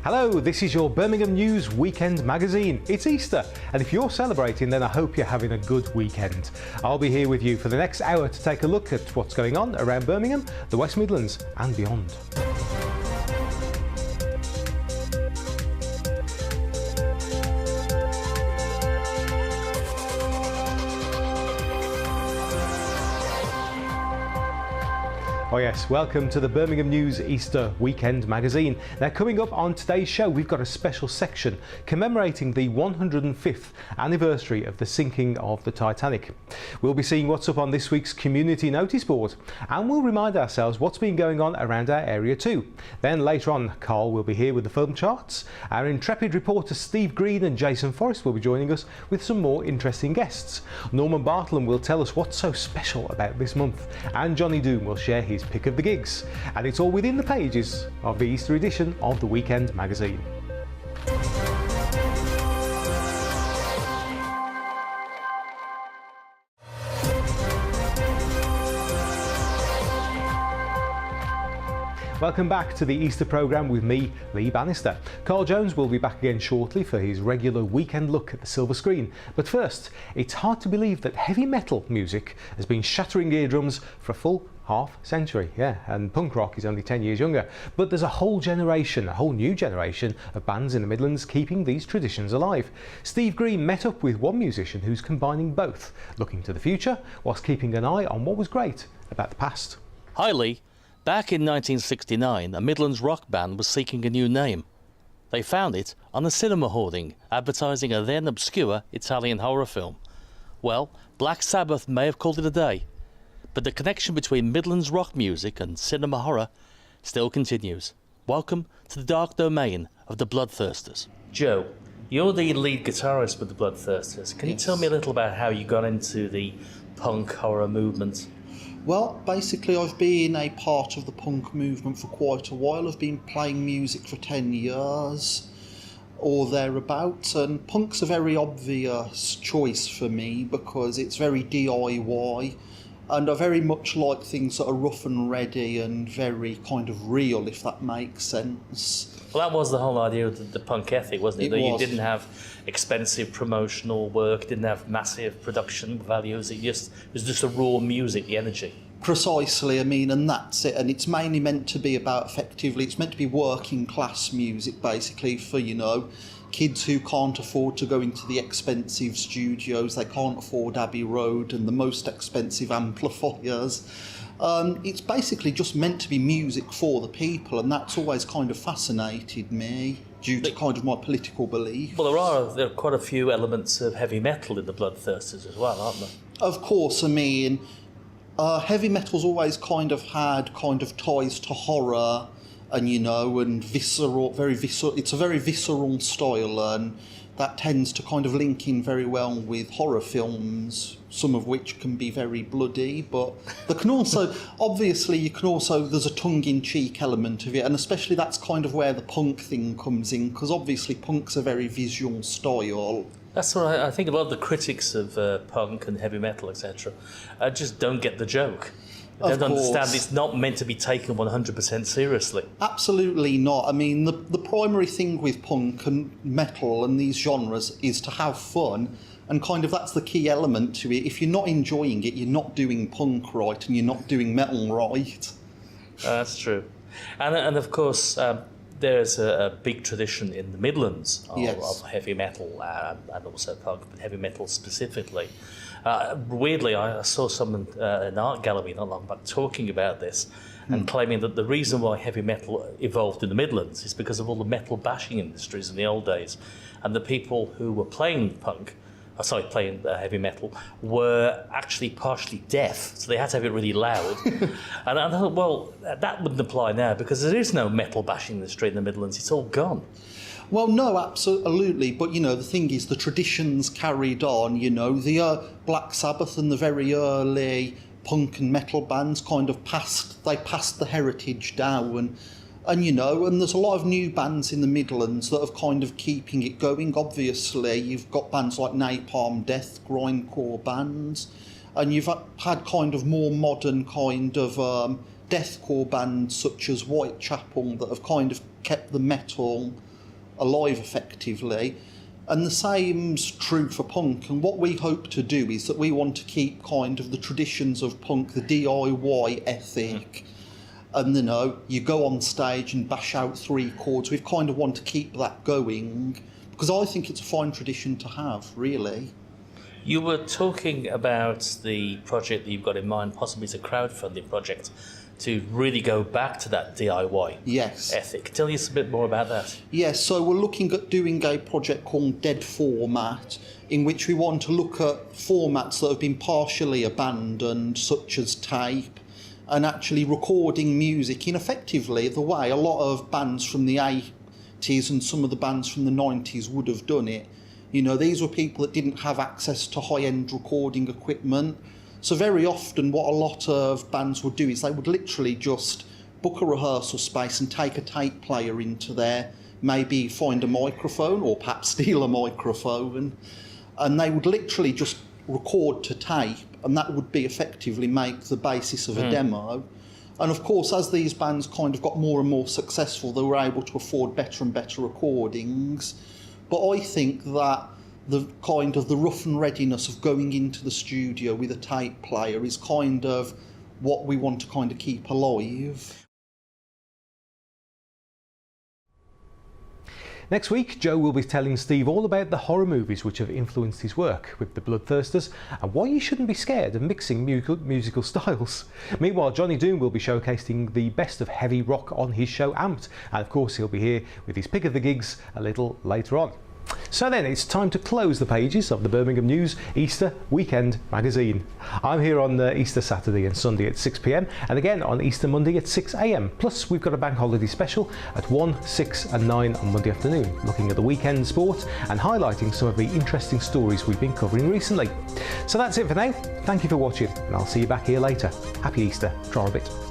Hello, this is your Birmingham News Weekend magazine. It's Easter, and if you're celebrating, then I hope you're having a good weekend. I'll be here with you for the next hour to take a look at what's going on around Birmingham, the West Midlands and beyond. Oh yes, welcome to the Birmingham News Easter Weekend magazine. Now, coming up on today's show, we've got a special section commemorating the 105th anniversary of the sinking of the Titanic. We'll be seeing what's up on this week's community notice board, and we'll remind ourselves what's been going on around our area too. Then later on, Carl will be here with the film charts. Our intrepid reporters Steve Green and Jason Forrest will be joining us with some more interesting guests. Norman Bartlam will tell us what's so special about this month, and Johnny Doom will share his pick of the gigs, and it's all within the pages of the Easter edition of the Weekend magazine. Welcome back to the Easter programme with me, Lee Bannister. Carl Jones will be back again shortly for his regular weekend look at the silver screen. But first, it's hard to believe that heavy metal music has been shattering eardrums for a full half century, and punk rock is only 10 years younger. But there's a whole new generation of bands in the Midlands keeping these traditions alive. Steve Green met up with one musician who's combining both, looking to the future whilst keeping an eye on what was great about the past. Hi Lee. Back in 1969, a Midlands rock band was seeking a new name. They found it on a cinema hoarding advertising a then obscure Italian horror film. Well, Black Sabbath may have called it a day, but the connection between Midlands rock music and cinema horror still continues. Welcome to the dark domain of the Bloodthirsters. Joe, you're the lead guitarist with the Bloodthirsters. Can you tell me a little about how you got into the punk horror movement? Well, basically I've been a part of the punk movement for quite a while. I've been playing music for 10 years or thereabouts, and punk's a very obvious choice for me because it's very DIY, and I very much like things that are rough and ready and very kind of real, if that makes sense. Well, that was the whole idea of the punk ethic, wasn't it? That you didn't have expensive promotional work, didn't have massive production values. It was just the raw music, the energy. Precisely, I mean, and that's it. And it's mainly meant to be about, effectively, it's meant to be working class music, basically, for, kids who can't afford to go into the expensive studios, they can't afford Abbey Road and the most expensive amplifiers. It's basically just meant to be music for the people, and that's always kind of fascinated me due to kind of my political belief. Well, there are quite a few elements of heavy metal in the Bloodthirsters as well, aren't there? Of course, I mean, heavy metal's always kind of had kind of ties to horror and, and visceral, it's a very visceral style, and that tends to kind of link in very well with horror films, some of which can be very bloody, but there can also, obviously, there's a tongue-in-cheek element of it, and especially that's kind of where the punk thing comes in, because obviously punk's a very visual style. That's what I think a lot of the critics of punk and heavy metal, etc., just don't get the joke. They don't understand it's not meant to be taken 100% seriously. Absolutely not. I mean, the primary thing with punk and metal and these genres is to have fun, and kind of that's the key element to it. If you're not enjoying it, you're not doing punk right, and you're not doing metal right. That's true. And of course, there's a big tradition in the Midlands of heavy metal and also punk, but heavy metal specifically. Weirdly, I saw someone in an art gallery not long back talking about this and claiming that the reason why heavy metal evolved in the Midlands is because of all the metal bashing industries in the old days, and the people who were playing heavy metal were actually partially deaf, so they had to have it really loud. And I thought, well, that wouldn't apply now because there is no metal bashing industry in the Midlands, it's all gone. Well, no, absolutely, but the thing is, the traditions carried on, the Black Sabbath and the very early punk and metal bands kind of passed the heritage down, and there's a lot of new bands in the Midlands that are kind of keeping it going. Obviously, you've got bands like Napalm Death, grindcore bands, and you've had kind of more modern kind of deathcore bands such as Whitechapel that have kind of kept the metal alive effectively. And the same's true for punk. And what we hope to do is that we want to keep kind of the traditions of punk, the DIY ethic. And you go on stage and bash out 3 chords. We kind of want to keep that going because I think it's a fine tradition to have, really. You were talking about the project that you've got in mind, possibly as a crowdfunding project, to really go back to that DIY ethic. Tell us a bit more about that. Yes, so we're looking at doing a project called Dead Format, in which we want to look at formats that have been partially abandoned, such as tape, and actually recording music in effectively the way a lot of bands from the 80s and some of the bands from the 90s would have done it. These were people that didn't have access to high-end recording equipment. So very often what a lot of bands would do is they would literally just book a rehearsal space and take a tape player into there, maybe find a microphone or perhaps steal a microphone, and they would literally just record to tape, and that would be effectively make the basis of a demo. And of course, as these bands kind of got more and more successful, they were able to afford better and better recordings. But I think that the rough and readiness of going into the studio with a tape player is kind of what we want to kind of keep alive. Next week, Joe will be telling Steve all about the horror movies which have influenced his work with the Bloodthirsters and why you shouldn't be scared of mixing musical styles. Meanwhile, Johnny Doom will be showcasing the best of heavy rock on his show Amped, and of course he'll be here with his pick of the gigs a little later on. So then, it's time to close the pages of the Birmingham News Easter Weekend magazine. I'm here on Easter Saturday and Sunday at 6 p.m. and again on Easter Monday at 6 a.m. Plus, we've got a bank holiday special at 1, 6 and 9 on Monday afternoon, looking at the weekend sport and highlighting some of the interesting stories we've been covering recently. So that's it for now. Thank you for watching, and I'll see you back here later. Happy Easter. Try a bit.